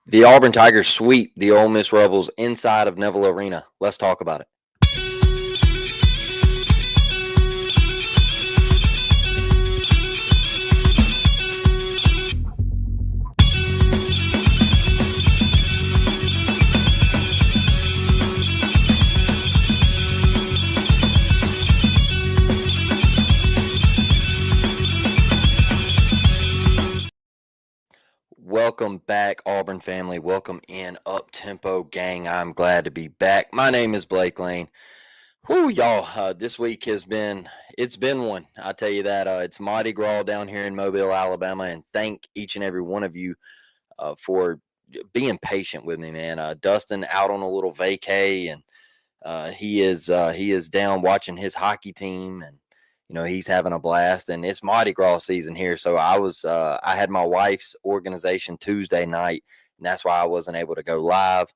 The Auburn Tigers sweep the Ole Miss Rebels inside of Neville Arena. Let's talk about it. Welcome back, Auburn family. Welcome in Up Tempo gang. I'm glad to be back. My name is Blake Lane. Whoo, y'all! This week it's been one. I tell you that. It's Mardi Gras down here in Mobile, Alabama, and thank each and every one of you for being patient with me, man. Dustin out on a little vacay, and he is down watching his hockey team, and he's having a blast. And it's Mardi Gras season here, so I had my wife's organization Tuesday night, and that's why I wasn't able to go live.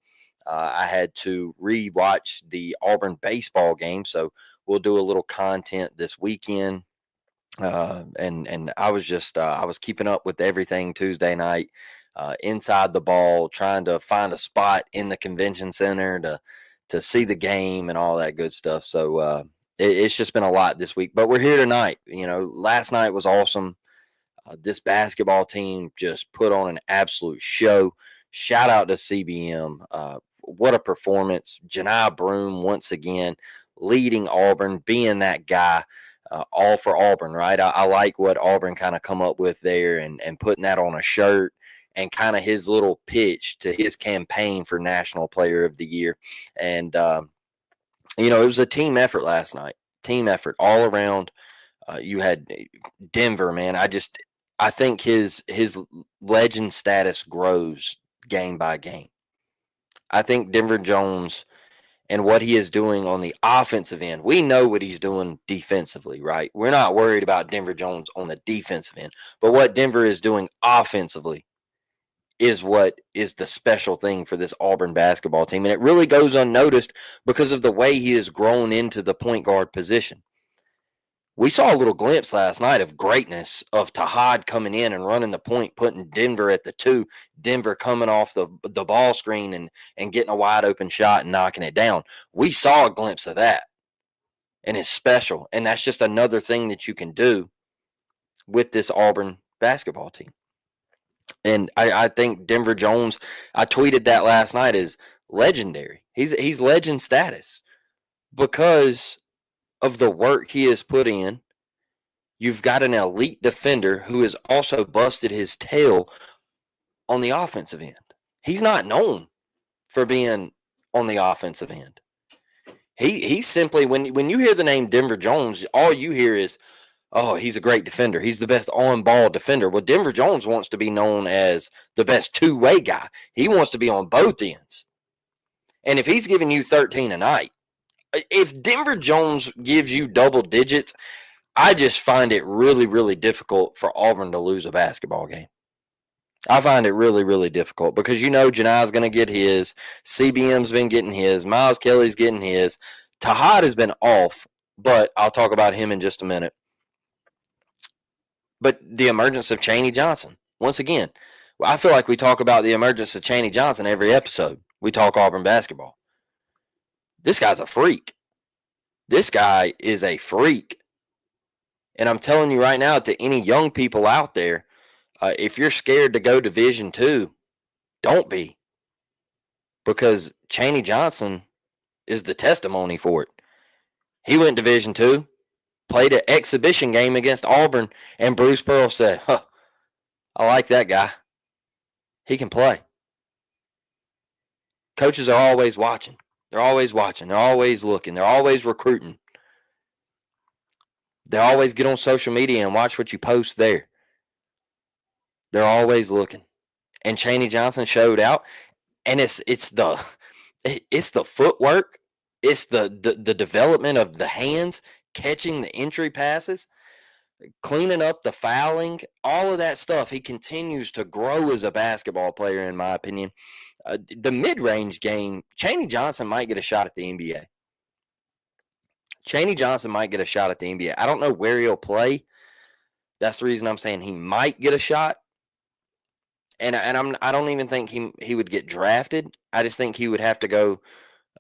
I had to rewatch the Auburn baseball game, so we'll do a little content this weekend. And I was just I was keeping up with everything Tuesday night, inside the ball, trying to find a spot in the convention center to see the game and all that good stuff. So it's just been a lot this week, but we're here tonight. Last night was awesome. This basketball team just put on an absolute show. Shout out to CBM. What a performance. Johni Broome once again leading Auburn, being that guy. All for Auburn, right? I like what Auburn kind of come up with there, and putting that on a shirt, and kind of his little pitch to his campaign for National Player of the Year. And, it was a team effort last night. Team effort all around. You had Denver, man. I think his legend status grows game by game. I think Denver Jones and what he is doing on the offensive end. We know what he's doing defensively, right? We're not worried about Denver Jones on the defensive end. But what Denver is doing offensively is what is the special thing for this Auburn basketball team. And it really goes unnoticed because of the way he has grown into the point guard position. We saw a little glimpse last night of greatness of Tahad coming in and running the point, putting Denver at the 2, Denver coming off the ball screen and getting a wide open shot and knocking it down. We saw a glimpse of that, and it's special. And that's just another thing that you can do with this Auburn basketball team. And I think Denver Jones, I tweeted that last night, is legendary. He's legend status because of the work he has put in. You've got an elite defender who has also busted his tail on the offensive end. He's not known for being on the offensive end. He's simply, when you hear the name Denver Jones, all you hear is, oh, he's a great defender. He's the best on-ball defender. Well, Denver Jones wants to be known as the best two-way guy. He wants to be on both ends. And if he's giving you 13 a night, if Denver Jones gives you double digits, I just find it really, really difficult for Auburn to lose a basketball game. I find it really, really difficult because Johni's going to get his. CBM's been getting his. Miles Kelly's getting his. Tahad has been off, but I'll talk about him in just a minute. But the emergence of Cheney Johnson, once again, I feel like we talk about the emergence of Cheney Johnson every episode. We talk Auburn basketball. This guy's a freak. This guy is a freak. And I'm telling you right now, to any young people out there, if you're scared to go Division II, don't be. Because Cheney Johnson is the testimony for it. He went Division II, played an exhibition game against Auburn, and Bruce Pearl said, I like that guy. He can play. Coaches are always watching. They're always watching. They're always looking. They're always recruiting. They always get on social media and watch what you post there. They're always looking. And Cheney Johnson showed out. And it's the footwork. It's the development of the hands, catching the entry passes, cleaning up the fouling, all of that stuff. He continues to grow as a basketball player, in my opinion. The mid-range game, Cheney Johnson might get a shot at the NBA. Cheney Johnson might get a shot at the NBA. I don't know where he'll play. That's the reason I'm saying he might get a shot. I don't even think he would get drafted. I just think he would have to go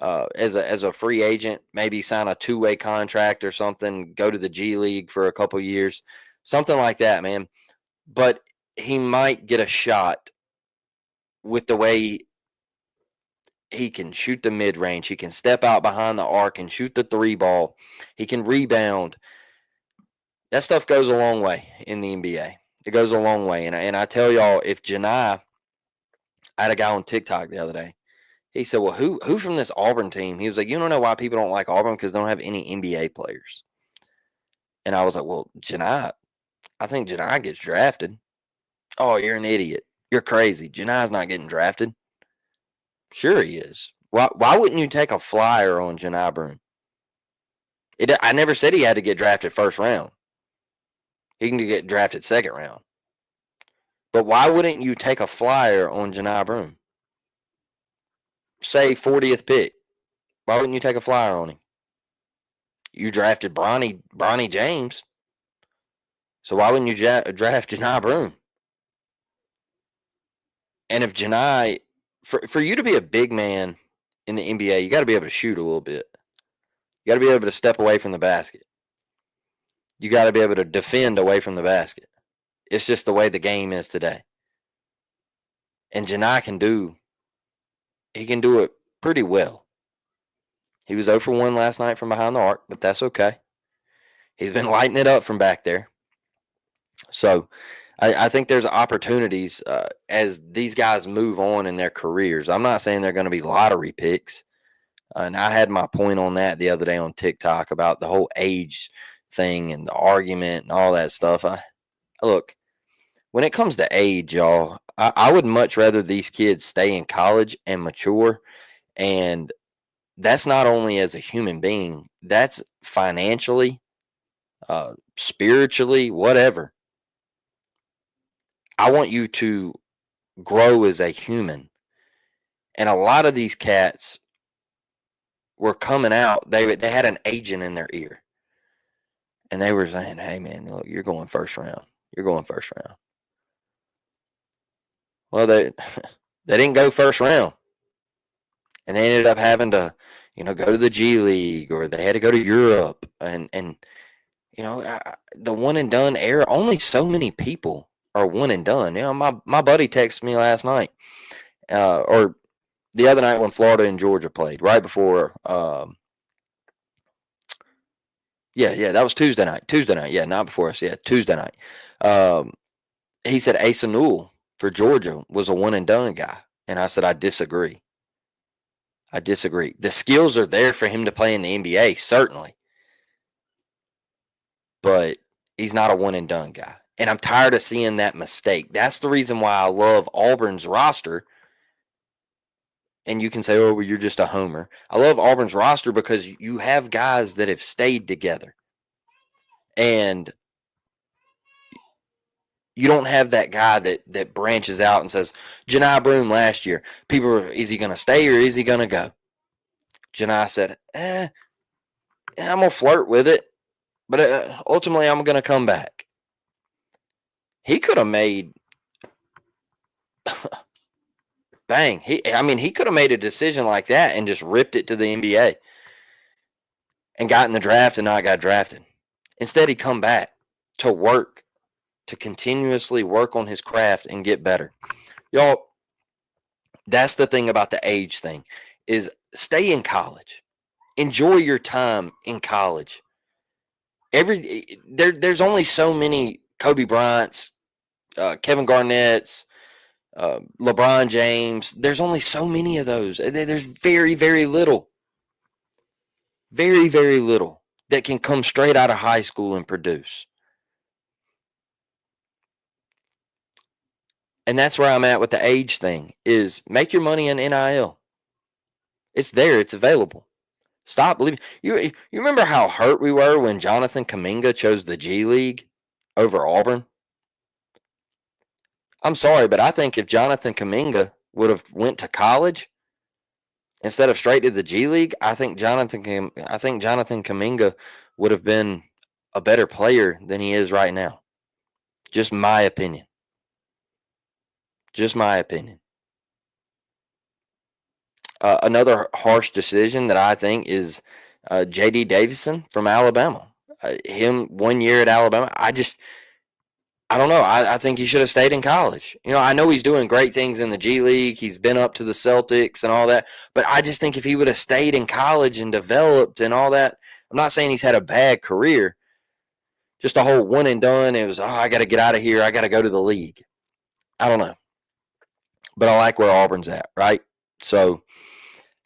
as a free agent, maybe sign a two-way contract or something, go to the G League for a couple years, something like that, man. But he might get a shot with the way he can shoot the mid range. He can step out behind the arc and shoot the three ball. He can rebound. That stuff goes a long way in the NBA. It goes a long way. And I tell y'all, if Johni, I had a guy on TikTok the other day. He said, "Well, who from this Auburn team?" He was like, "You don't know why people don't like Auburn because they don't have any NBA players." And I was like, "Well, Johni, I think Johni gets drafted." "Oh, you're an idiot. You're crazy. Janai's not getting drafted." "Sure he is. Why wouldn't you take a flyer on Johni Broome?" I never said he had to get drafted first round. He can get drafted second round. But why wouldn't you take a flyer on Johni Broome? Say 40th pick. Why wouldn't you take a flyer on him? You drafted Bronny James. So why wouldn't you draft Johni Broome? And if Johni, for you to be a big man in the NBA, you got to be able to shoot a little bit. You got to be able to step away from the basket. You got to be able to defend away from the basket. It's just the way the game is today. And Johni he can do it pretty well. He was 0 for 1 last night from behind the arc, but that's okay. He's been lighting it up from back there. So I think there's opportunities as these guys move on in their careers. I'm not saying they're going to be lottery picks. And I had my point on that the other day on TikTok about the whole age thing and the argument and all that stuff. Look, when it comes to age, y'all, I would much rather these kids stay in college and mature. And that's not only as a human being, that's financially, spiritually, whatever. I want you to grow as a human. And a lot of these cats were coming out. They had an agent in their ear, and they were saying, "Hey, man, look, you're going first round. You're going first round." Well, they they didn't go first round, and they ended up having to, go to the G League, or they had to go to Europe, and the one and done era. Only so many people are one and done. My buddy texted me last night, or the other night when Florida and Georgia played, right before. Yeah, that was Tuesday night. Tuesday night, yeah, not before us. Yeah, Tuesday night. Um, he said Asa Newell for Georgia was a one and done guy, and I said I disagree. I disagree. The skills are there for him to play in the NBA, certainly, but he's not a one and done guy. And I'm tired of seeing that mistake. That's the reason why I love Auburn's roster. And you can say, "Oh, well, you're just a homer." I love Auburn's roster because you have guys that have stayed together. And you don't have that guy that branches out and says, "Johni Broome last year, people are, is he going to stay or is he going to go?" Johni said, I'm going to flirt with it, but ultimately I'm going to come back. He could have made, bang. He could have made a decision like that and just ripped it to the NBA and got in the draft and not got drafted. Instead, he come back to work, to continuously work on his craft and get better. Y'all, that's the thing about the age thing, is stay in college. Enjoy your time in college. There's only so many Kobe Bryant's, Kevin Garnett's, LeBron James. There's only so many of those. There's very, very little, very, very little that can come straight out of high school and produce. And that's where I'm at with the age thing, is make your money in NIL. It's there. It's available. Stop believing. You remember how hurt we were when Jonathan Kuminga chose the G League over Auburn? I'm sorry, but I think if Jonathan Kuminga would have went to college instead of straight to the G League, I think Jonathan Kuminga would have been a better player than he is right now. Just my opinion. Just my opinion. Another harsh decision that I think is J.D. Davison from Alabama. Him 1 year at Alabama. I don't know. I think he should have stayed in college. I know he's doing great things in the G League. He's been up to the Celtics and all that. But I just think if he would have stayed in college and developed and all that, I'm not saying he's had a bad career. Just a whole one and done. It was, I got to get out of here. I got to go to the league. I don't know. But I like where Auburn's at, right? So,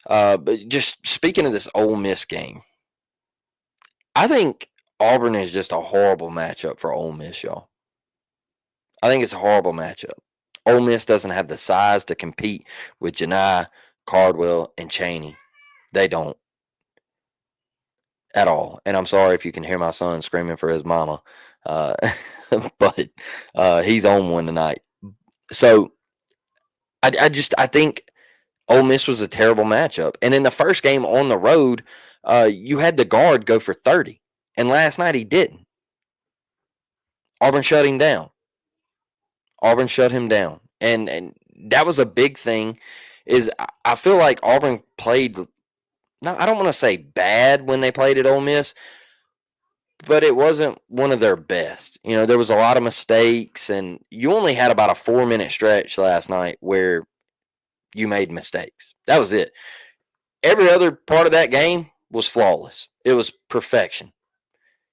but just speaking of this Ole Miss game, I think Auburn is just a horrible matchup for Ole Miss, y'all. I think it's a horrible matchup. Ole Miss doesn't have the size to compete with Johni, Cardwell, and Cheney. They don't at all. And I'm sorry if you can hear my son screaming for his mama, but he's on one tonight. So I think Ole Miss was a terrible matchup. And in the first game on the road, you had the guard go for 30. And last night he didn't. Auburn shut him down. And that was a big thing. Is I feel like Auburn played, no, I don't want to say bad when they played at Ole Miss, but it wasn't one of their best. There was a lot of mistakes, and you only had about a 4-minute stretch last night where you made mistakes. That was it. Every other part of that game was flawless. It was perfection.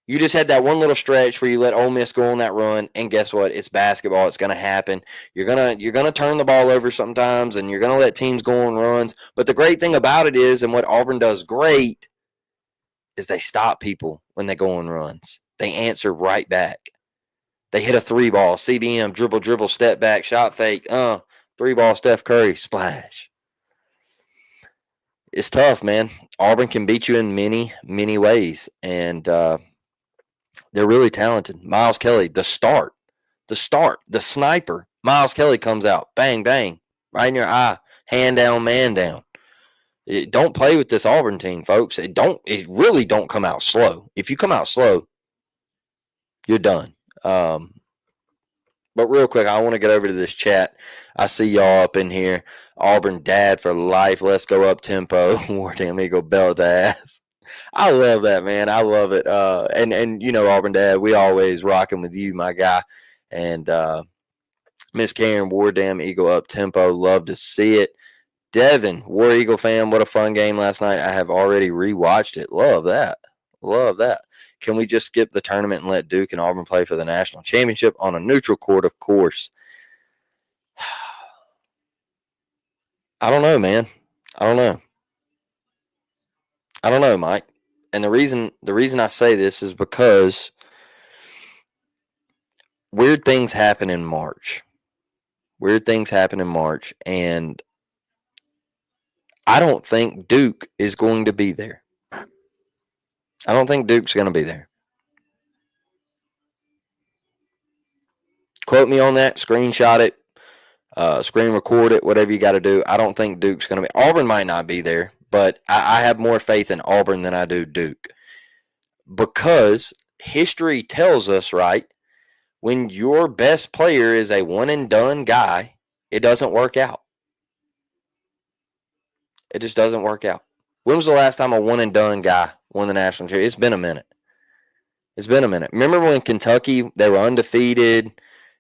You just had that one little stretch where you let Ole Miss go on that run, and guess what? It's basketball. It's going to happen. You're gonna turn the ball over sometimes, and you're going to let teams go on runs. But the great thing about it is, and what Auburn does great, is they stop people when they go on runs. They answer right back. They hit a 3-ball, CBM, dribble, step back, shot fake, 3-ball, Steph Curry, splash. It's tough, man. Auburn can beat you in many, many ways, and they're really talented. Miles Kelly, the sniper. Miles Kelly comes out, bang, bang, right in your eye, hand down, man down. Don't play with this Auburn team, folks. It really don't come out slow. If you come out slow, you're done. But real quick, I want to get over to this chat. I see y'all up in here. Auburn dad for life. Let's go up tempo. War damn Eagle belt ass. I love that, man. I love it. And Auburn dad, we always rocking with you, my guy. And Miss Karen, War damn Eagle up tempo. Love to see it. Devin, War Eagle fan, what a fun game last night. I have already rewatched it. Love that. Can we just skip the tournament and let Duke and Auburn play for the national championship on a neutral court? Of course. I don't know, man. I don't know, Mike. And the reason I say this is because weird things happen in March. And I don't think Duke is going to be there. I don't think Duke's going to be there. Quote me on that. Screenshot it. Screen record it. Whatever you got to do. I don't think Duke's going to be. Auburn might not be there, but I have more faith in Auburn than I do Duke. Because history tells us, right, when your best player is a one-and-done guy, it doesn't work out. It just doesn't work out. When was the last time a one-and-done guy won the national championship? It's been a minute. Remember when Kentucky, they were undefeated,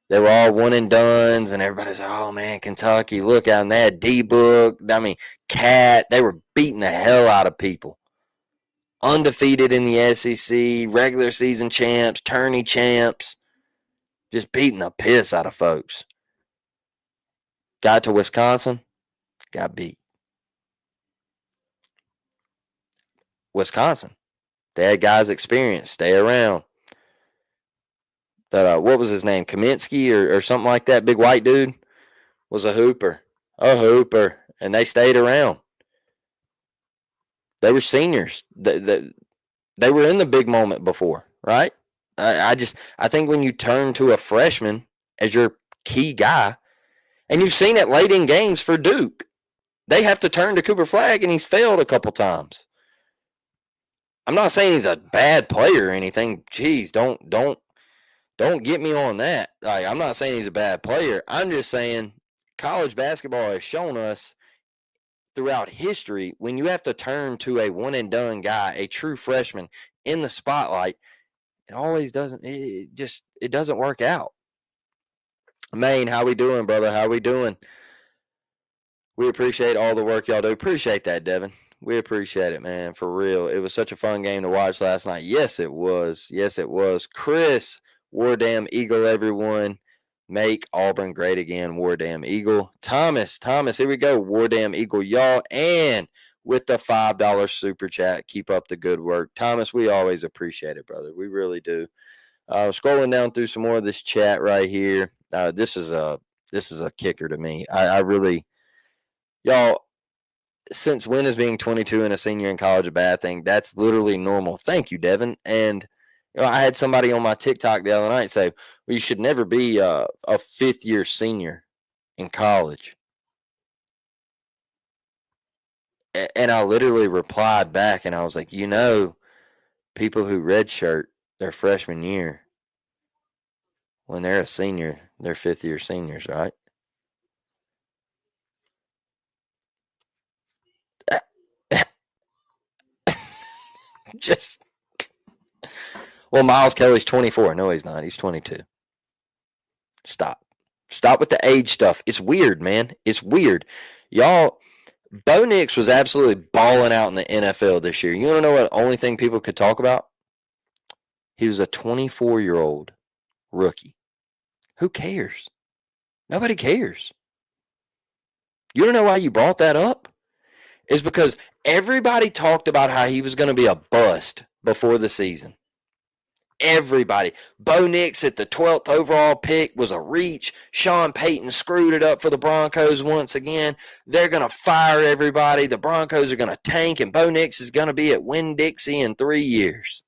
they were all one-and-dones, and everybody's like, oh, man, Kentucky, look out, and they had D-Book, Cat, they were beating the hell out of people. Undefeated in the SEC, regular season champs, tourney champs, just beating the piss out of folks. Got to Wisconsin, got beat. Wisconsin. They had guys experienced, stay around. What was his name? Kaminsky or something like that. Big white dude was a hooper. And they stayed around. They were seniors. They were in the big moment before, right? I think when you turn to a freshman as your key guy, and you've seen it late in games for Duke, they have to turn to Cooper Flagg, and he's failed a couple times. I'm not saying he's a bad player or anything. Jeez, don't get me on that. I'm not saying he's a bad player. I'm just saying college basketball has shown us throughout history, when you have to turn to a one and done guy, a true freshman in the spotlight, it always doesn't. It doesn't work out. Maine, how we doing, brother? How we doing? We appreciate all the work y'all do. Appreciate that, Devin. We appreciate it, man. For real. It was such a fun game to watch last night. Yes, it was. Yes, it was. Chris, War Damn Eagle, everyone. Make Auburn great again, War Damn Eagle. Thomas, here we go. War Damn Eagle, y'all. And with the $5 super chat, keep up the good work. Thomas, we always appreciate it, brother. We really do. Scrolling down through some more of this chat right here. This is a kicker to me. I really, y'all, since when is being 22 and a senior in college a bad thing? That's literally normal. Thank you, Devin. And I had somebody on my TikTok the other night say, well, you should never be a fifth-year senior in college. And I literally replied back, and I was like, people who redshirt their freshman year, when they're a senior, they're fifth-year seniors, right? Just well, Miles Kelly's 24. No, he's not. He's 22. Stop with the age stuff. It's weird, man. It's weird. Y'all, Bo Nix was absolutely balling out in the NFL this year. You want to know what the only thing people could talk about? He was a 24-year-old rookie. Who cares? Nobody cares. You don't know why you brought that up? It's because everybody talked about how he was going to be a bust before the season. Everybody. Bo Nix at the 12th overall pick was a reach. Sean Payton screwed it up for the Broncos once again. They're going to fire everybody. The Broncos are going to tank, and Bo Nix is going to be at Winn-Dixie in 3 years.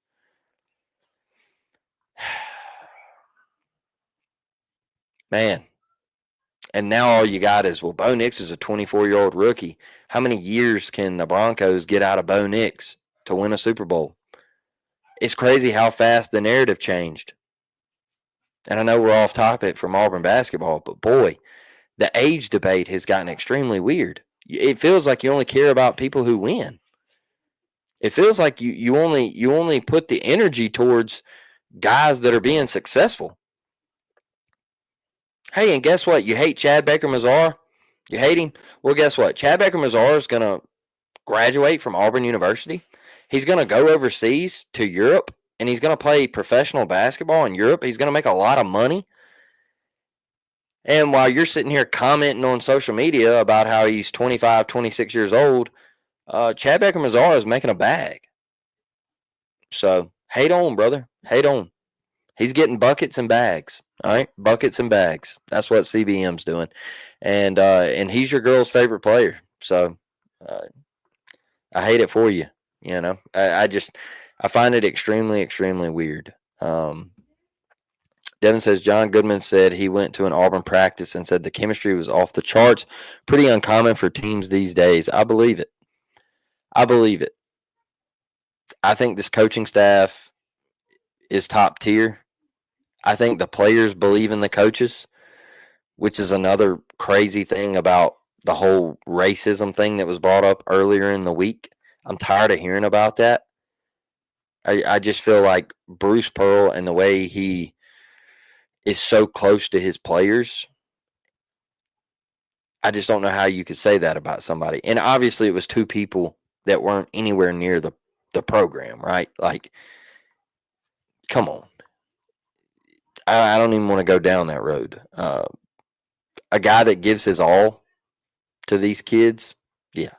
Man. And now all you got is, well, Bo Nix is a 24-year-old rookie. How many years can the Broncos get out of Bo Nix to win a Super Bowl? It's crazy how fast the narrative changed. And I know we're off topic from Auburn basketball, but boy, the age debate has gotten extremely weird. It feels like you only care about people who win. It feels like you only put the energy towards guys that are being successful. Hey, and guess what? You hate Chad Baker-Mazar? You hate him? Well, guess what? Chad Baker-Mazar is going to graduate from Auburn University. He's going to go overseas to Europe, and he's going to play professional basketball in Europe. He's going to make a lot of money. And while you're sitting here commenting on social media about how he's 25, 26 years old, Chad Baker-Mazar is making a bag. So, hate on, brother. Hate on. He's getting buckets and bags. All right? Buckets and bags. That's what CBM's doing. And he's your girl's favorite player. So, I hate it for you. You know, I find it extremely, extremely weird. Devin says, John Goodman said he went to an Auburn practice and said the chemistry was off the charts. Pretty uncommon for teams these days. I believe it. I think this coaching staff is top tier. I think the players believe in the coaches, which is another crazy thing about the whole racism thing that was brought up earlier in the week. I'm tired of hearing about that. I just feel like Bruce Pearl and the way he is so close to his players, I just don't know how you could say that about somebody. And obviously it was two people that weren't anywhere near the program, right? Like, come on. I don't even want to go down that road. A guy that gives his all to these kids, yeah.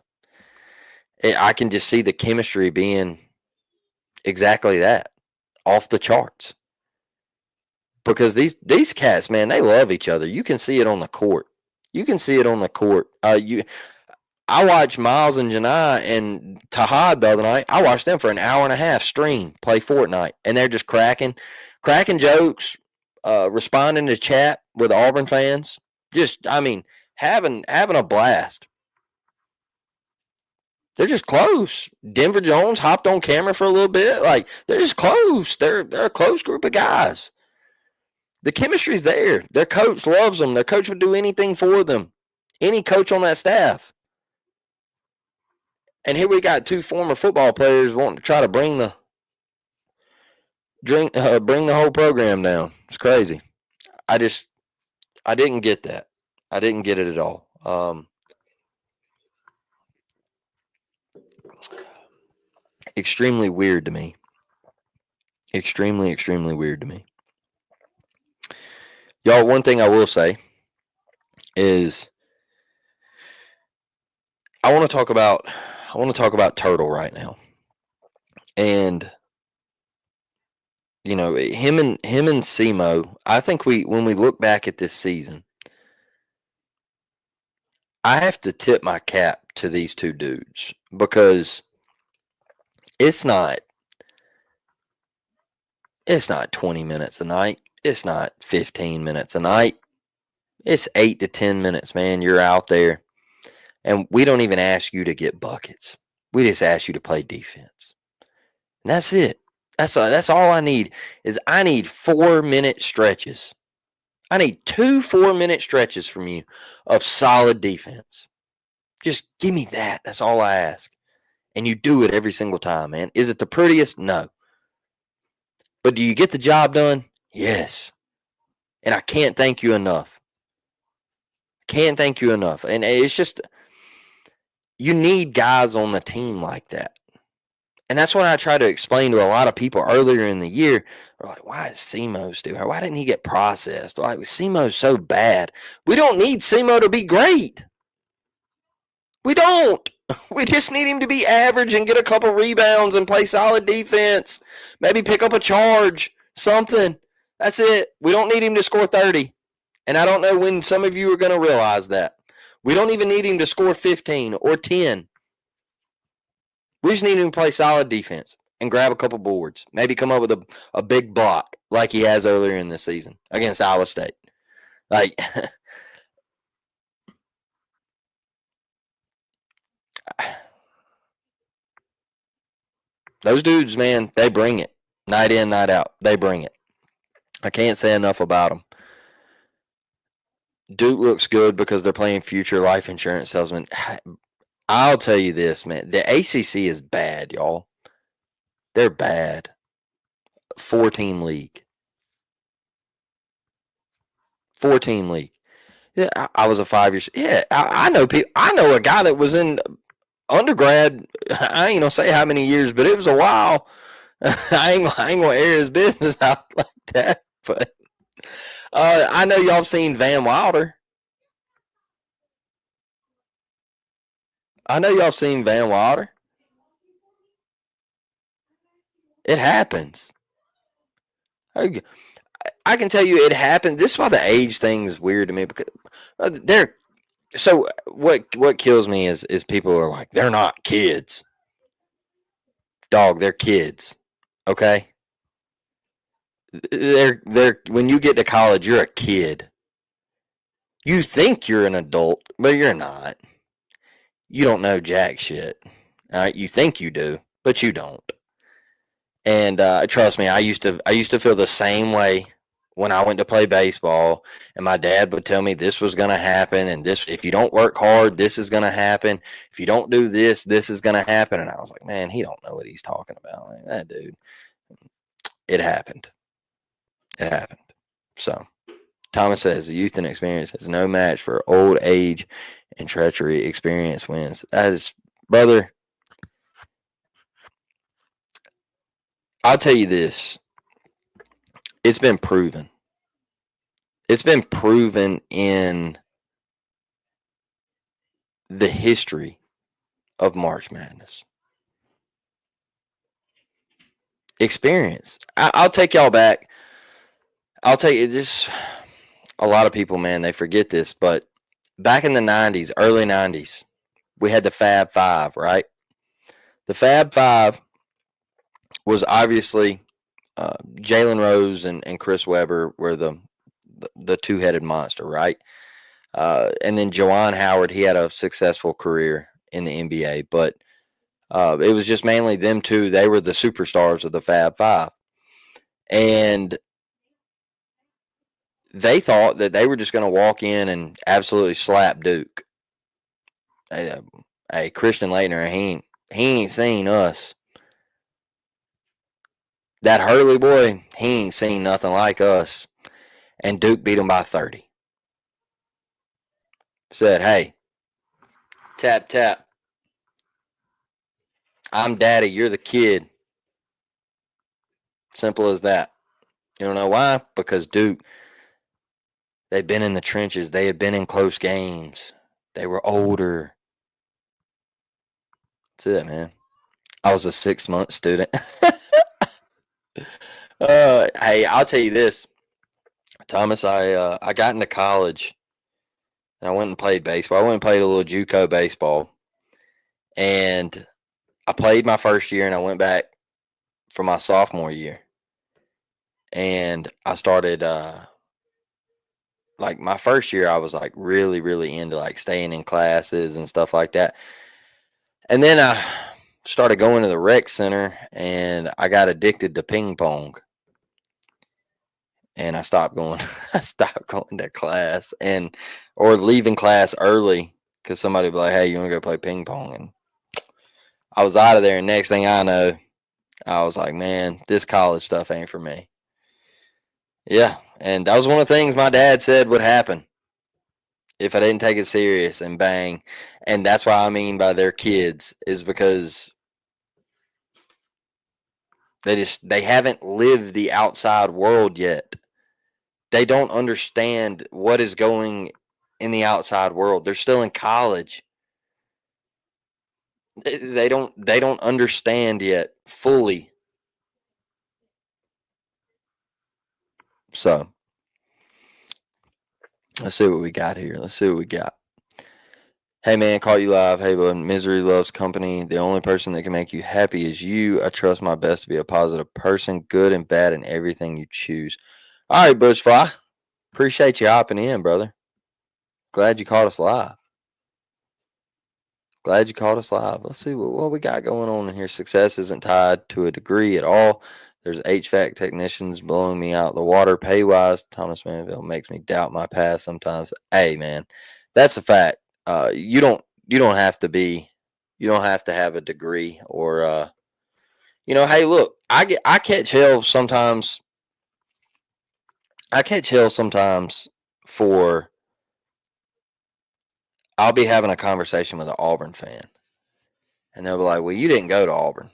I can just see the chemistry being exactly that, off the charts. Because these cats, man, they love each other. You can see it on the court. I watched Miles and Johni and Tahad the other night. I watched them for an hour and a half stream play Fortnite, and they're just cracking jokes, responding to chat with Auburn fans. Just, I mean, having a blast. They're just close. Denver Jones hopped on camera for a little bit. Like, they're just close. They're a close group of guys. The chemistry's there. Their coach loves them. Their coach would do anything for them. Any coach on that staff. And here we got two former football players wanting to try to bring the whole program down. It's crazy. I didn't get that. I didn't get it at all. Extremely weird to me. Extremely, extremely weird to me. Y'all, one thing I will say is I want to talk about Turtle right now. And you know, him and SEMO, I think when we look back at this season, I have to tip my cap to these two dudes because it's not 20 minutes a night. It's not 15 minutes a night. It's 8 to 10 minutes, man. You're out there. And we don't even ask you to get buckets. We just ask you to play defense. And that's it. That's all I need is I need 4-minute stretches. I need 2 4-minute stretches from you of solid defense. Just give me that. That's all I ask. And you do it every single time, man. Is it the prettiest? No. But do you get the job done? Yes. And I can't thank you enough. Can't thank you enough. And it's just, you need guys on the team like that. And that's what I try to explain to a lot of people earlier in the year. They're like, why is SEMO still here? Why didn't he get processed? Like, SEMO's so bad. We don't need SEMO to be great. We don't. We just need him to be average and get a couple rebounds and play solid defense. Maybe pick up a charge, something. That's it. We don't need him to score 30. And I don't know when some of you are going to realize that. We don't even need him to score 15 or 10. We just need him to play solid defense and grab a couple boards. Maybe come up with a big block like he has earlier in this season against Iowa State. Like, those dudes, man, they bring it. Night in, night out. They bring it. I can't say enough about them. Duke looks good because they're playing future life insurance salesmen. I'll tell you this, man. The ACC is bad, y'all. They're bad. 4-team league. 4-team league. Yeah, I was a 5 years. Yeah, I know people. I know a guy that was in undergrad. I ain't gonna say how many years, but it was a while. I ain't gonna air his business out like that. But I know y'all seen Van Wilder. I know y'all seen Van Wilder. It happens. I can tell you it happens. This is why the age thing is weird to me because they're so. What kills me is people are like they're not kids. Dog, they're kids. Okay. They're when you get to college, you're a kid. You think you're an adult, but you're not. You don't know jack shit. All right, you think you do, but you don't. And trust me, I used to feel the same way when I went to play baseball, and my dad would tell me this was going to happen, and this if you don't work hard, this is going to happen. If you don't do this, this is going to happen. And I was like, man, he don't know what he's talking about. Like, that dude. It happened. It happened. So Thomas says the youth and experience has no match for old age and treachery. Experience wins. That is, brother. I'll tell you this. It's been proven. It's been proven in the history of March Madness. Experience. I'll take y'all back. I'll tell you this. A lot of people, man, they forget this, but back in the 90s, early 90s, we had the Fab Five, right? The Fab Five was obviously Jalen Rose and Chris Webber were the two-headed monster, right? And then Juwan Howard, he had a successful career in the NBA, but it was just mainly them two. They were the superstars of the Fab Five. And they thought that they were just going to walk in and absolutely slap Duke. Hey, Christian Laettner, he ain't seen us. That Hurley boy, he ain't seen nothing like us. And Duke beat him by 30. Said, hey, tap, tap. I'm daddy, you're the kid. Simple as that. You don't know why? Because Duke, they've been in the trenches. They have been in close games. They were older. That's it, man. I was a 6-month student. Hey, I'll tell you this, Thomas. I got into college and I went and played baseball. I went and played a little JUCO baseball, and I played my first year, and I went back for my sophomore year, and I started like my first year. I was like really, really into like staying in classes and stuff like that, and then I started going to the rec center, and I got addicted to ping pong. And I stopped going. I stopped going to class and or leaving class early because somebody would be like, "Hey, you want to go play ping pong?" And I was out of there. And next thing I know, I was like, "Man, this college stuff ain't for me." Yeah, and that was one of the things my dad said would happen if I didn't take it serious. And bang, and that's what I mean by their kids is because they haven't lived the outside world yet. They don't understand what is going in the outside world. They're still in college. They don't understand yet fully. So let's see what we got here. Let's see what we got. Hey man, caught you live. Hey bud, misery loves company. The only person that can make you happy is you. I trust my best to be a positive person, good and bad in everything you choose. All right, Bushfly. Appreciate you hopping in, brother. Glad you caught us live. Glad you caught us live. Let's see what we got going on in here. Success isn't tied to a degree at all. There's HVAC technicians blowing me out the water pay wise. Thomas Manville makes me doubt my past sometimes. Hey man, that's a fact. You don't have to be you don't have to have a degree or hey look, I catch hell sometimes. I catch hell sometimes for I'll be having a conversation with an Auburn fan and they'll be like, well, you didn't go to Auburn.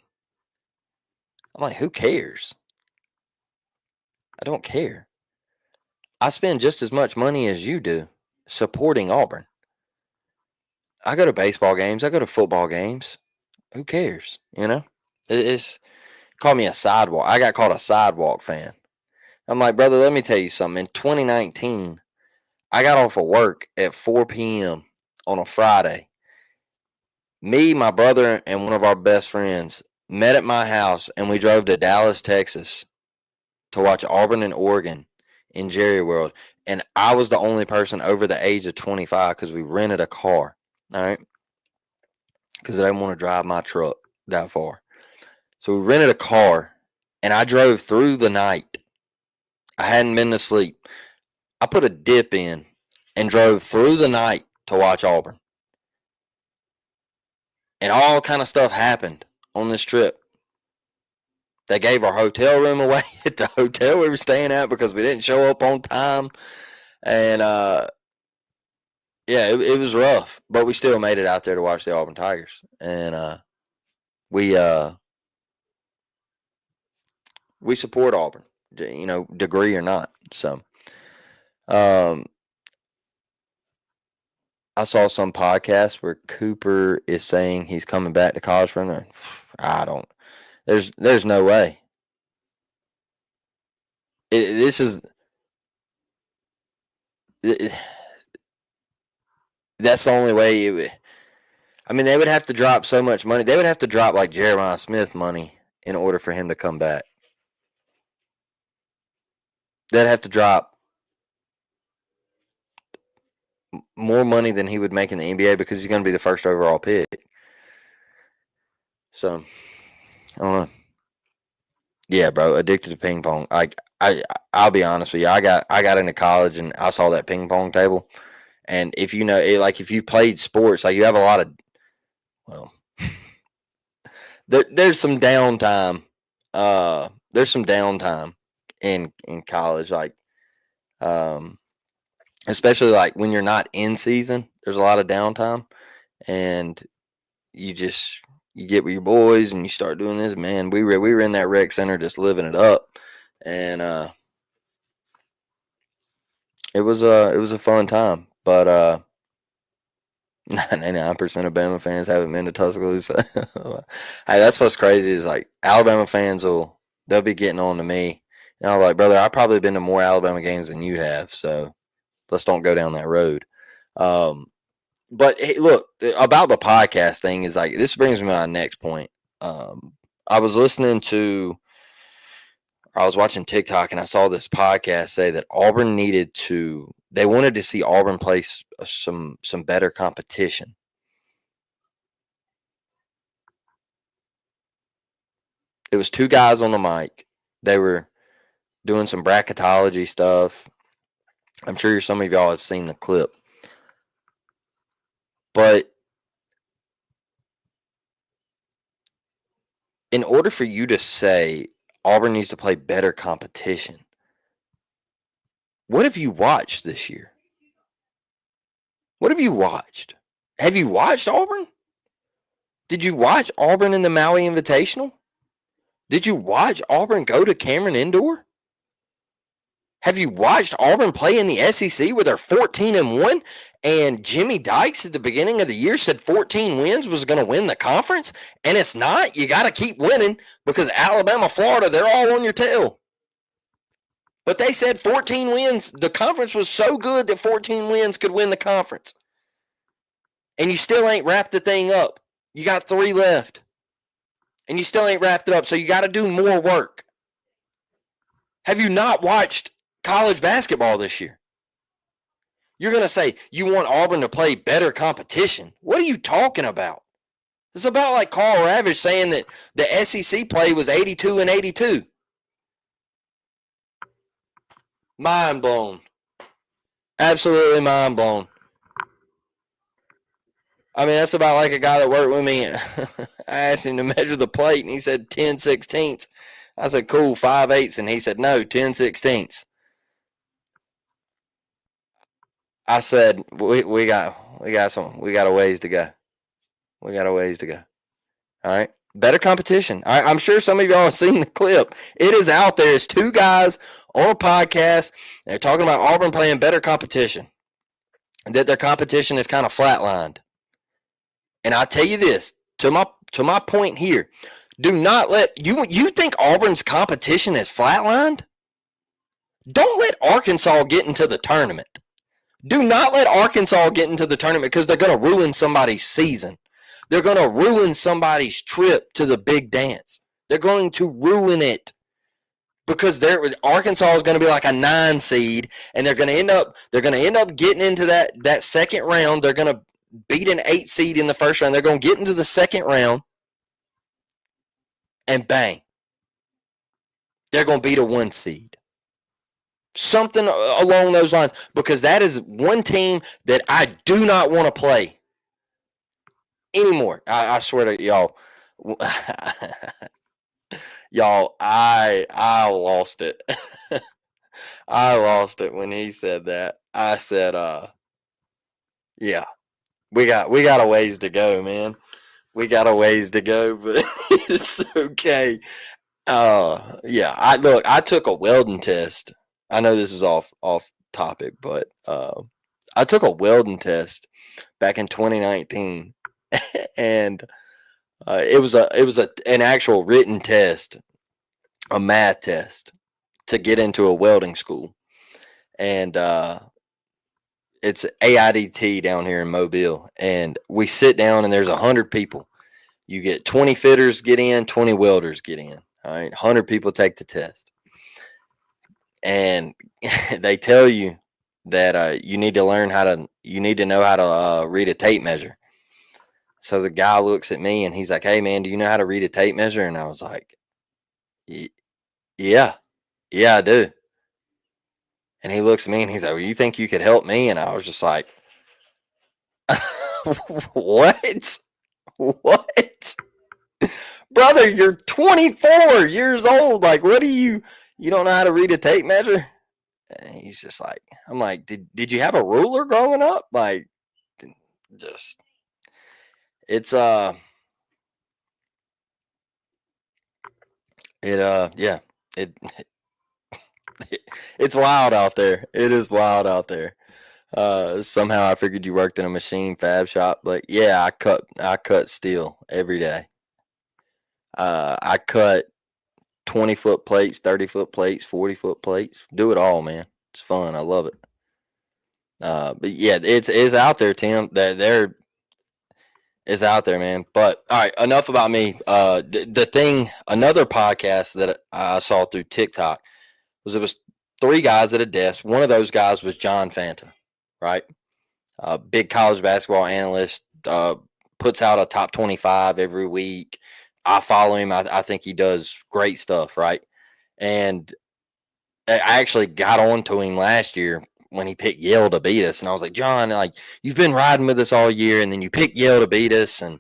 I'm like, who cares? I don't care. I spend just as much money as you do supporting Auburn. I go to baseball games. I go to football games. Who cares? It's call me a sidewalk. I got called a sidewalk fan. I'm like, brother, let me tell you something. In 2019, I got off of work at 4 p.m. on a Friday. Me, my brother, and one of our best friends met at my house, and we drove to Dallas, Texas to watch Auburn and Oregon in Jerry World. And I was the only person over the age of 25 because we rented a car. All right. Because I didn't want to drive my truck that far. So we rented a car and I drove through the night. I hadn't been to sleep. I put a dip in and drove through the night to watch Auburn. And all kind of stuff happened on this trip. They gave our hotel room away at the hotel we were staying at because we didn't show up on time. And yeah, it was rough, but we still made it out there to watch the Auburn Tigers. And we support Auburn, degree or not. So um I saw some podcast where Cooper is saying he's coming back to college for another. I don't. There's no way. This is. That's the only way. I mean, they would have to drop so much money. They would have to drop like Jeremiah Smith money in order for him to come back. They'd have to drop more money than he would make in the NBA because he's going to be the first overall pick. So, I don't know. Yeah, bro, addicted to ping pong. I'll be honest with you. I got into college and I saw that ping pong table, And if you know, like if you played sports, like you have a lot of, well, there's some downtime. There's some downtime in college, like um, especially like when you're not in season. There's a lot of downtime, and you just you get with your boys and you start doing this. Man, we were in that rec center just living it up, and it was a fun time. But 99% of Bama fans haven't been to Tuscaloosa. Hey, that's what's crazy is like Alabama fans they'll be getting on to me. And I'm like, brother, I've probably been to more Alabama games than you have, so let's don't go down that road. Um, but hey, look, about the podcast thing is like this brings me to my next point. I was I was watching TikTok and I saw this podcast say that Auburn they wanted to see Auburn play some better competition. It was two guys on the mic. They were doing some bracketology stuff. I'm sure some of y'all have seen the clip. But in order for you to say Auburn needs to play better competition, what have you watched this year? What have you watched? Have you watched Auburn? Did you watch Auburn in the Maui Invitational? Did you watch Auburn go to Cameron Indoor? Have you watched Auburn play in the SEC where they're 14-1 and Jimmy Dykes at the beginning of the year said 14 wins was going to win the conference? And it's not. You got to keep winning because Alabama, Florida, they're all on your tail. But they said 14 wins. The conference was so good that 14 wins could win the conference. And you still ain't wrapped the thing up. You got 3 left. And you still ain't wrapped it up. So you got to do more work. Have you not watched college basketball this year? You're going to say you want Auburn to play better competition. What are you talking about? It's about like Carl Ravage saying that the SEC play was 82-82. Mind blown. Absolutely mind blown. I mean, that's about like a guy that worked with me. I asked him to measure the plate, and he said 10/16. I said, cool, 5/8, and he said, no, 10/16. I said, we got a ways to go. We got a ways to go. All right. Better competition. All right. I'm sure some of y'all have seen the clip. It is out there. It's 2 guys on a podcast. They're talking about Auburn playing better competition. And that their competition is kind of flatlined. And I tell you this, to my point here, do not let you think Auburn's competition is flatlined? Don't let Arkansas get into the tournament. Do not let Arkansas get into the tournament because they're going to ruin somebody's season. They're going to ruin somebody's trip to the big dance. They're going to ruin it because Arkansas is going to be like a 9 seed, and they're going to end up getting into that second round. They're going to beat an 8 seed in the first round. They're going to get into the second round, and bang, they're going to beat a 1 seed. Something along those lines, because that is one team that I do not want to play anymore. I swear to y'all, I lost it. I lost it when he said that. I said, yeah, we got a ways to go, man. We got a ways to go, but it's okay. Yeah, I took a welding test. I know this is off topic, but I took a welding test back in 2019, and it was an actual written test, a math test to get into a welding school, and it's AIDT down here in Mobile, and we sit down and there's 100 people. You get 20 fitters get in, 20 welders get in. All right, 100 people take the test, and they tell you that you need to know how to read a tape measure. So the guy looks at me and he's like, "Hey man, do you know how to read a tape measure?" And I was like, "Yeah, I do." And he looks at me and he's like, "Well, you think you could help me?" And I was just like, What? What? Brother, you're 24 years old. Like, what do you don't know how to read a tape measure? And he's just like, I'm like, did you have a ruler growing up? Like, just, it's, yeah, it, it's wild out there. It is wild out there. Somehow I figured you worked in a machine fab shop, but yeah, I cut steel every day. I cut 20-foot plates, 30-foot plates, 40-foot plates. Do it all, man. It's fun. I love it. But yeah, it's out there, Tim. That there is out there, man. But all right, enough about me. The thing, another podcast that I saw through TikTok was it was three guys at a desk. One of those guys was John Fanta, right? Big college basketball analyst. Puts out a top 25 every week. I follow him. I think he does great stuff, right? And I actually got on to him last year when he picked Yale to beat us, and I was like, John, like you've been riding with us all year, and then you picked Yale to beat us, and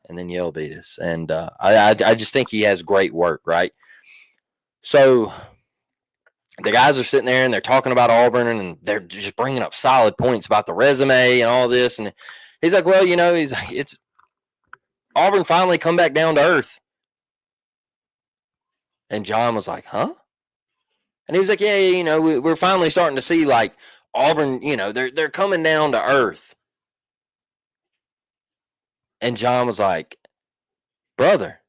then Yale beat us, and I just think he has great work, right? So the guys are sitting there and they're talking about Auburn, and they're just bringing up solid points about the resume and all this, and he's like, well, he's like, it's Auburn finally come back down to earth, and John was like, huh? And he was like, yeah, we're finally starting to see like Auburn, they're coming down to earth. And John was like, brother,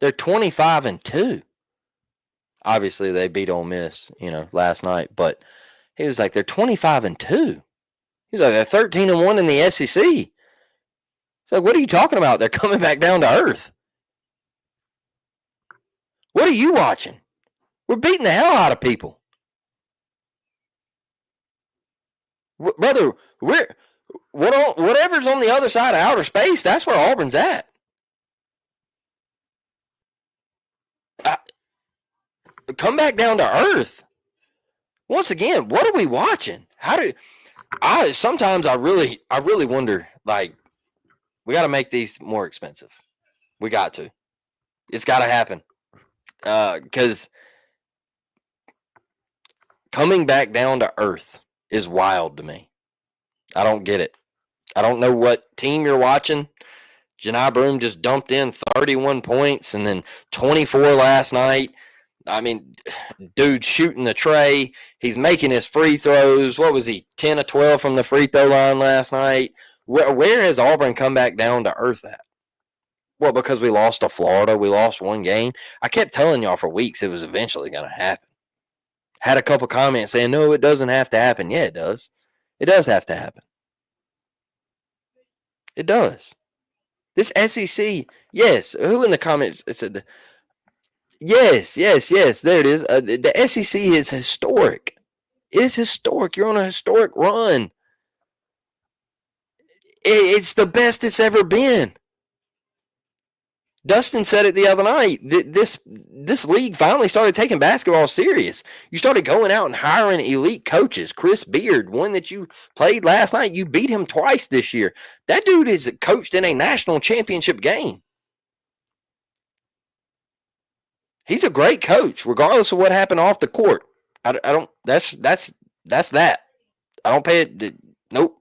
they're 25-2. Obviously, they beat Ole Miss, last night. But he was like, they're 25-2. He was like, they're 13-1 in the SEC. He's like, what are you talking about? They're coming back down to earth. What are you watching? We're beating the hell out of people. Brother, whatever's on the other side of outer space, that's where Auburn's at. Come back down to earth. Once again, what are we watching? Sometimes I really wonder, like, we got to make these more expensive. We got to. It's got to happen. Because coming back down to earth is wild to me. I don't get it. I don't know what team you're watching. Johni Broome just dumped in 31 points and then 24 last night. I mean, dude shooting the tray. He's making his free throws. What was he, 10 or 12 from the free throw line last night? Where has Auburn come back down to earth at? Well, because we lost to Florida. We lost one game. I kept telling y'all for weeks it was eventually going to happen. Had a couple comments saying, no, it doesn't have to happen. Yeah, it does. It does have to happen. It does. This SEC, yes. Who in the comments said, yes. There it is. The SEC is historic. It is historic. You're on a historic run. It's the best it's ever been. Dustin said it the other night. This league finally started taking basketball serious. You started going out and hiring elite coaches. Chris Beard, one that you played last night, you beat him twice this year. That dude is coached in a national championship game. He's a great coach, regardless of what happened off the court. I don't. That's that. I don't pay it. Nope.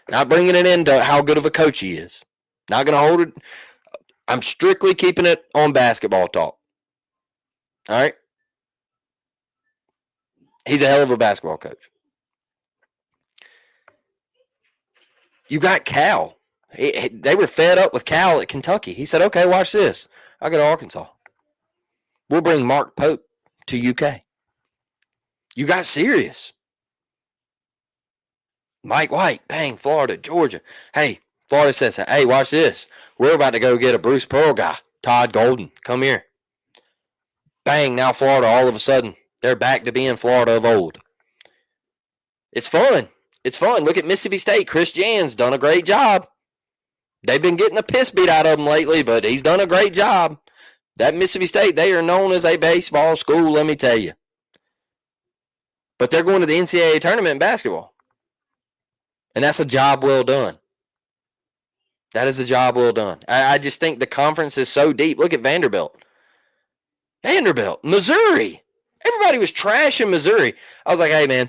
Not bringing it into how good of a coach he is. Not going to hold it. I'm strictly keeping it on basketball talk. All right? He's a hell of a basketball coach. You got Cal. They were fed up with Cal at Kentucky. He said, okay, watch this. I'll go to Arkansas. We'll bring Mark Pope to UK. You got serious. Mike White, bang, Florida, Georgia. Hey, Florida says, hey, watch this. We're about to go get a Bruce Pearl guy. Todd Golden, come here. Bang, now Florida, all of a sudden, they're back to being Florida of old. It's fun. It's fun. Look at Mississippi State. Chris Jans done a great job. They've been getting the piss beat out of him lately, but he's done a great job. That Mississippi State, they are known as a baseball school, let me tell you. But they're going to the NCAA tournament in basketball. And that's a job well done. That is a job well done. I just think the conference is so deep. Look at Vanderbilt, Missouri. Everybody was trashing Missouri. I was like, hey, man,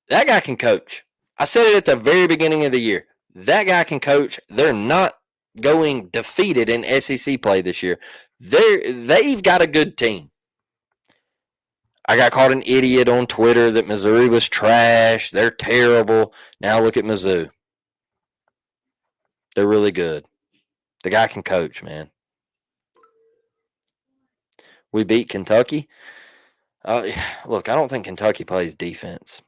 that guy can coach. I said it at the very beginning of the year. That guy can coach. They're not going defeated in SEC play this year. They've got a good team. I got called an idiot on Twitter that Missouri was trash. They're terrible. Now look at Mizzou. They're really good. The guy can coach, man. We beat Kentucky. Look, I don't think Kentucky plays defense.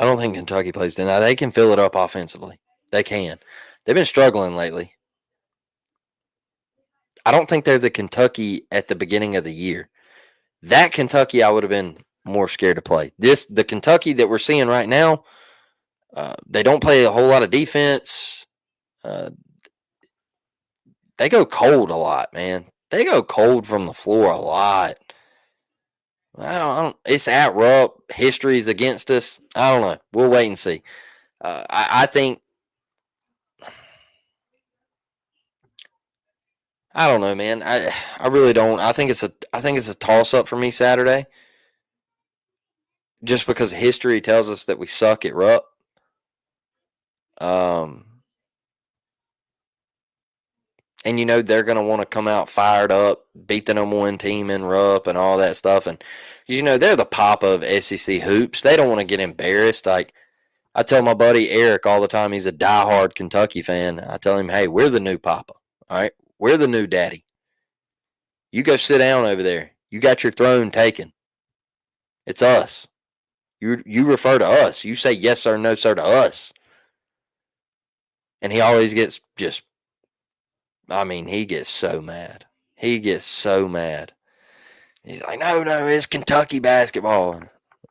I don't think Kentucky plays. Now, they can fill it up offensively. They can. They've been struggling lately. I don't think they're the Kentucky at the beginning of the year. That Kentucky, I would have been more scared to play. The Kentucky that we're seeing right now, they don't play a whole lot of defense. They go cold a lot, man. They go cold from the floor a lot. I don't. It's at Rupp. History's against us. I don't know. We'll wait and see. I think. I don't know, man. I really don't. I think it's a toss up for me Saturday. Just because history tells us that we suck at Rupp. And they're going to want to come out fired up, beat the number one team in Rupp and all that stuff. And they're the papa of SEC hoops. They don't want to get embarrassed. Like I tell my buddy Eric all the time, he's a diehard Kentucky fan. I tell him, hey, we're the new papa. All right, we're the new daddy. You go sit down over there. You got your throne taken. It's us. You refer to us. You say yes sir, no sir to us. And he always gets he gets so mad. He gets so mad. He's like, no, it's Kentucky basketball.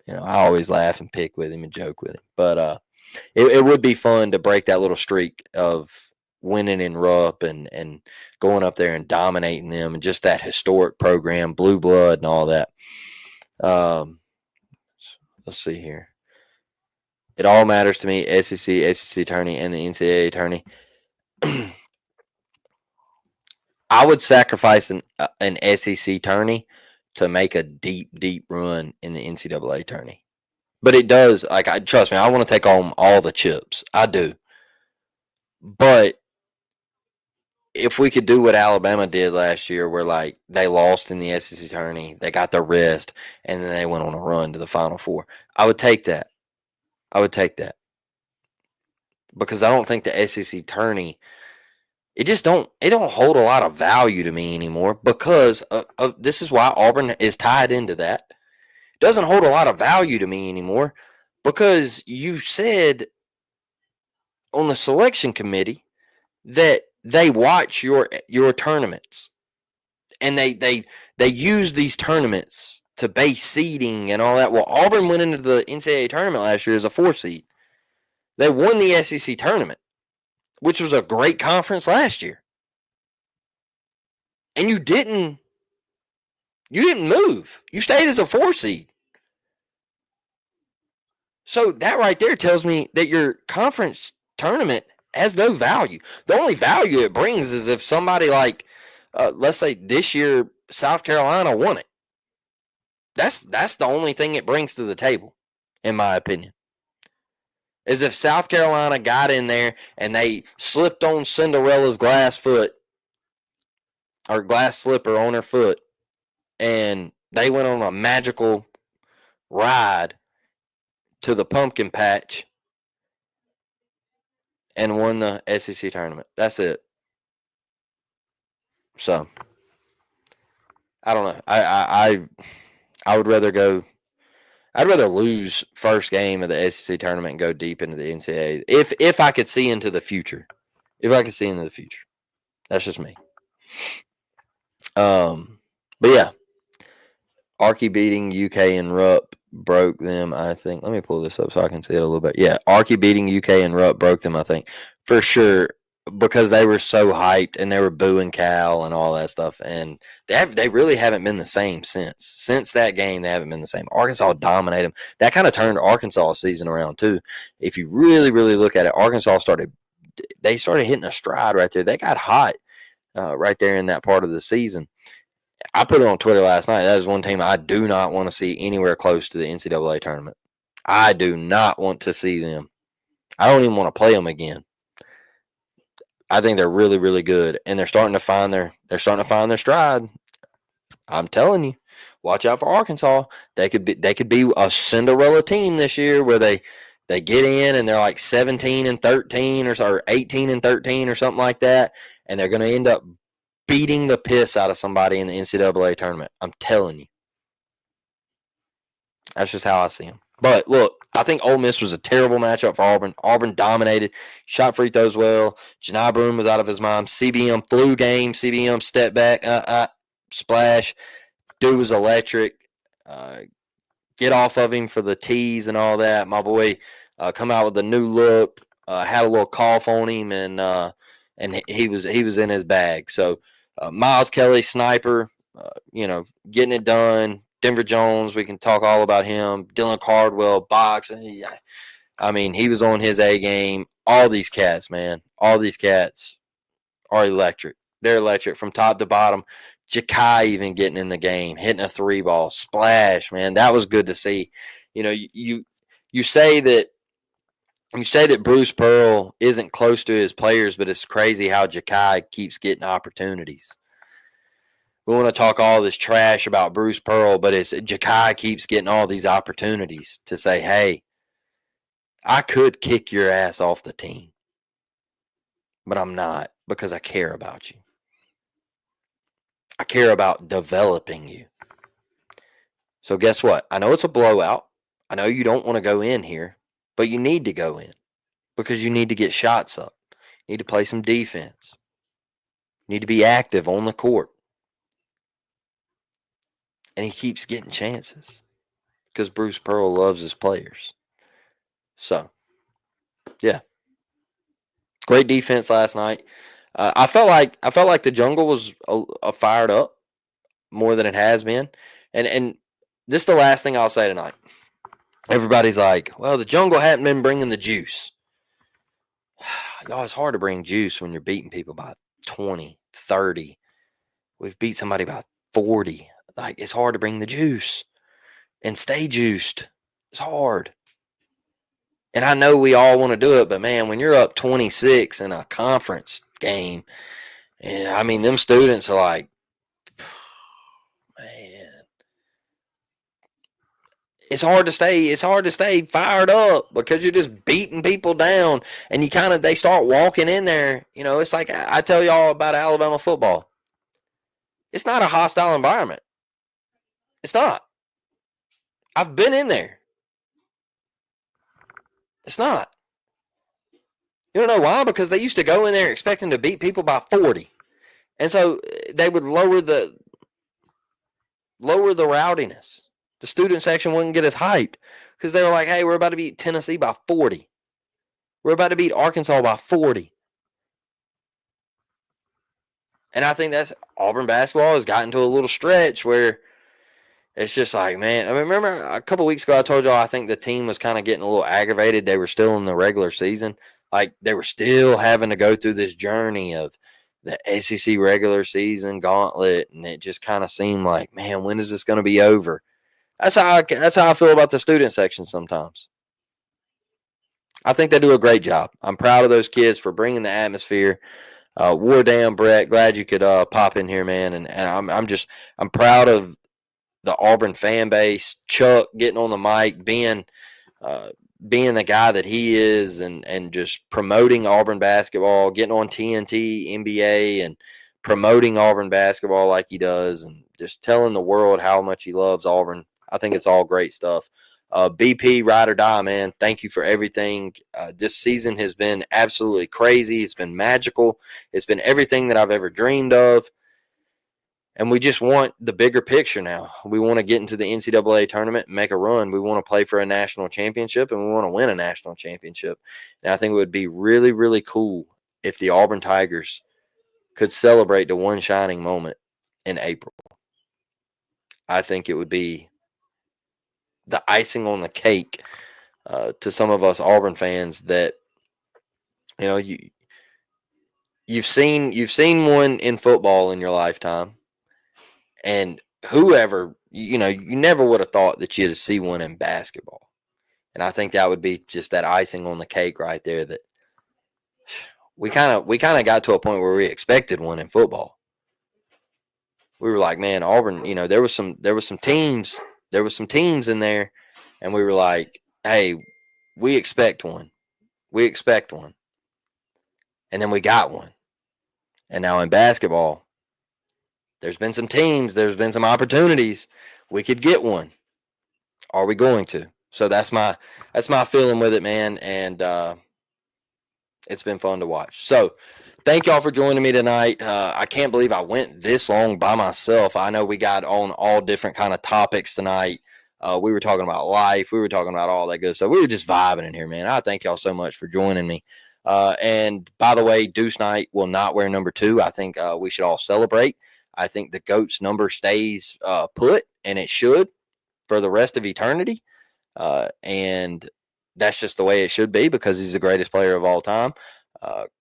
I always laugh and pick with him and joke with him. But it would be fun to break that little streak of winning in Rupp and going up there and dominating them and just that historic program, blue blood and all that. Let's see here. It all matters to me, SEC attorney, and the NCAA attorney. I would sacrifice an SEC tourney to make a deep, deep run in the NCAA tourney. But it does, trust me, I want to take home all the chips. I do. But if we could do what Alabama did last year, where they lost in the SEC tourney, they got their rest, and then they went on a run to the Final Four, I would take that. Because I don't think the SEC tourney, it don't hold a lot of value to me anymore, because this is why Auburn is tied into that. It doesn't hold a lot of value to me anymore because you said on the selection committee that they watch your tournaments and they use these tournaments to base seeding and all that. Well, Auburn went into the NCAA tournament last year as a 4 seed. They won the SEC tournament, which was a great conference last year. And you didn't move. You stayed as a 4 seed. So that right there tells me that your conference tournament has no value. The only value it brings is if somebody let's say this year, South Carolina won it. That's the only thing it brings to the table, in my opinion. Is if South Carolina got in there and they slipped on Cinderella's glass foot or glass slipper on her foot and they went on a magical ride to the pumpkin patch and won the SEC tournament. That's it. So, I don't know. I would rather go. I'd rather lose first game of the SEC tournament and go deep into the NCAA if I could see into the future. If I could see into the future, that's just me. But yeah, Archie beating UK and Rupp broke them, I think. Let me pull this up so I can see it a little bit. Yeah, Archie beating UK and Rupp broke them, I think, for sure, because they were so hyped and they were booing Cal and all that stuff. And they really haven't been the same since. Since that game, they haven't been the same. Arkansas dominated them. That kind of turned Arkansas' season around, too. If you really, really look at it, Arkansas started they started hitting a stride right there. They got hot right there in that part of the season. I put it on Twitter last night. That is one team I do not want to see anywhere close to the NCAA tournament. I do not want to see them. I don't even want to play them again. I think they're really, really good, and they're starting to find their stride. I'm telling you, watch out for Arkansas. They could be a Cinderella team this year where they get in and they're like 17-13 or 18-13 or something like that, and they're going to end up beating the piss out of somebody in the NCAA tournament. I'm telling you. That's just how I see them. But look, I think Ole Miss was a terrible matchup for Auburn. Auburn dominated, shot free throws well. Johni Broome was out of his mind. CBM flu game. CBM step back, splash. Dude was electric. Get off of him for the tees and all that. My boy come out with a new look. Had a little cough on him, and he was in his bag. So Miles Kelly, sniper, getting it done. Denver Jones, we can talk all about him. Dylan Cardwell, box. I mean, he was on his A game. All these cats, man. All these cats are electric. They're electric from top to bottom. Ja'Kai even getting in the game, hitting a 3-ball, splash, man. That was good to see. You say that Bruce Pearl isn't close to his players, but it's crazy how Ja'Kai keeps getting opportunities. We want to talk all this trash about Bruce Pearl, but it's Ja'Kai keeps getting all these opportunities to say, hey, I could kick your ass off the team, but I'm not because I care about you. I care about developing you. So guess what? I know it's a blowout. I know you don't want to go in here, but you need to go in because you need to get shots up. You need to play some defense. You need to be active on the court. And he keeps getting chances because Bruce Pearl loves his players. So, yeah. Great defense last night. I felt like the jungle was fired up more than it has been. And this is the last thing I'll say tonight. Everybody's like, well, the jungle hadn't been bringing the juice. Y'all, it's hard to bring juice when you're beating people by 20, 30. We've beat somebody by 40. Like, it's hard to bring the juice and stay juiced. It's hard. And I know we all want to do it, but man, when you're up 26 in a conference game, I mean, them students are like, man, it's hard to stay fired up because you're just beating people down, and they start walking in there. It's like I tell y'all about Alabama football. It's not a hostile environment. It's not. I've been in there. It's not. You don't know why? Because they used to go in there expecting to beat people by 40. And so they would lower the rowdiness. The student section wouldn't get as hyped because they were like, hey, we're about to beat Tennessee by 40. We're about to beat Arkansas by 40. And I think that's Auburn basketball has gotten to a little stretch where it's just like, man, I mean, remember a couple weeks ago I told y'all I think the team was kind of getting a little aggravated. They were still in the regular season. Like they were still having to go through this journey of the SEC regular season gauntlet, and it just kind of seemed like, man, when is this going to be over? That's how I feel about the student section sometimes. I think they do a great job. I'm proud of those kids for bringing the atmosphere. War damn, Brett, glad you could pop in here, man. And I'm proud of the Auburn fan base. Chuck getting on the mic, being the guy that he is, and just promoting Auburn basketball, getting on TNT, NBA, and promoting Auburn basketball like he does, and just telling the world how much he loves Auburn. I think it's all great stuff. BP, ride or die, man. Thank you for everything. This season has been absolutely crazy. It's been magical. It's been everything that I've ever dreamed of. And we just want the bigger picture now. We want to get into the NCAA tournament and make a run. We want to play for a national championship, and we want to win a national championship. And I think it would be really, really cool if the Auburn Tigers could celebrate the one shining moment in April. I think it would be the icing on the cake to some of us Auburn fans that, you've seen one in football in your lifetime, and whoever you never would have thought that you'd see one in basketball. And I think that would be just that icing on the cake right there. That we kind of got to a point where we expected one in football. We were like, man, Auburn. There was some teams in there, and we were like, hey, we expect one. We expect one. And then we got one. And now in basketball, there's been some teams, there's been some opportunities. We could get one. Are we going to? So that's my feeling with it, man. And it's been fun to watch. So thank y'all for joining me tonight. I can't believe I went this long by myself. I know we got on all different kind of topics tonight. We were talking about life. We were talking about all that good stuff. We were just vibing in here, man. I thank y'all so much for joining me. And by the way, Deuce Knight will not wear number 2. I think we should all celebrate. I think the GOAT's number stays put, and it should for the rest of eternity. And that's just the way it should be because he's the greatest player of all time,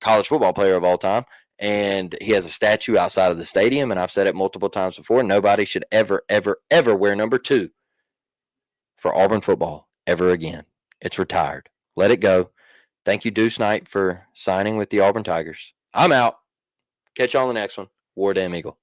college football player of all time. And he has a statue outside of the stadium. And I've said it multiple times before. Nobody should ever, ever, ever wear number 2 for Auburn football ever again. It's retired. Let it go. Thank you, Deuce Knight, for signing with the Auburn Tigers. I'm out. Catch you on the next one. War Damn Eagle.